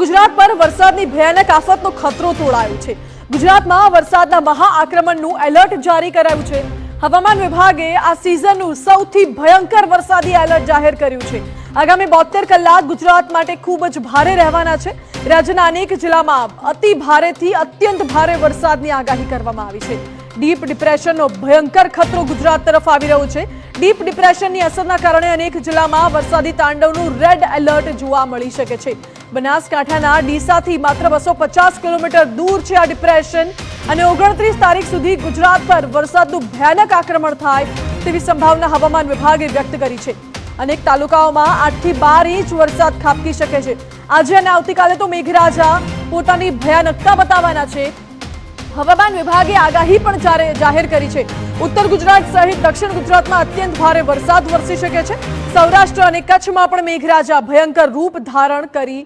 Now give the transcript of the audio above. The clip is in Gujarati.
ગુજરાત પર વરસાદની ભયાનક આફતનો ખતરો તોળાયો છે। ગુજરાતમાં વરસાદના મહાઆક્રમણનું એલર્ટ જારી કરાયું છે। હવામાન વિભાગે આ સિઝનનું સૌથી ભયંકર વરસાદી એલર્ટ જાહેર કર્યું છે। આગામી 72 કલાક ગુજરાત માટે ખૂબ જ ભારે રહેવાના છે। રાજ્યના અનેક જિલ્લામાં અતિ ભારેથી અત્યંત ભારે વરસાદની આગાહી કરવામાં આવી છે। ડીપ ડિપ્રેશનનો ભયંકર ખતરો ગુજરાત તરફ આવી રહ્યો છે। ડીપ ડિપ્રેશનની અસરના કારણે અનેક જિલ્લામાં વરસાદી તાંડવનું રેડ એલર્ટ જોવા મળી શકે છે। બનાસકાંઠાના ડીસાથી માત્ર 250 કિલોમીટર દૂર છે આ ડિપ્રેશન અને 29 તારીખ સુધી ગુજરાત પર વરસાદનું ભયાનક આક્રમણ થાય તેવી સંભાવના હવામાન વિભાગે વ્યક્ત કરી છે। અનેક તાલુકાઓમાં 8 થી 12 ઇંચ વરસાદ ખાબકી શકે છે। આજે અને આવતીકાલે તો મેઘરાજા પોતાની ભયાનકતા બતાવવાના છે। હવામાન વિભાગે આગાહી પણ જાહેર કરી છે। ઉત્તર ગુજરાત સહિત દક્ષિણ ગુજરાતમાં અત્યંત ભારે વરસાદ વરસી શકે છે। સૌરાષ્ટ્ર અને કચ્છમાં પણ મેઘરાજા ભયંકર રૂપ ધારણ કરી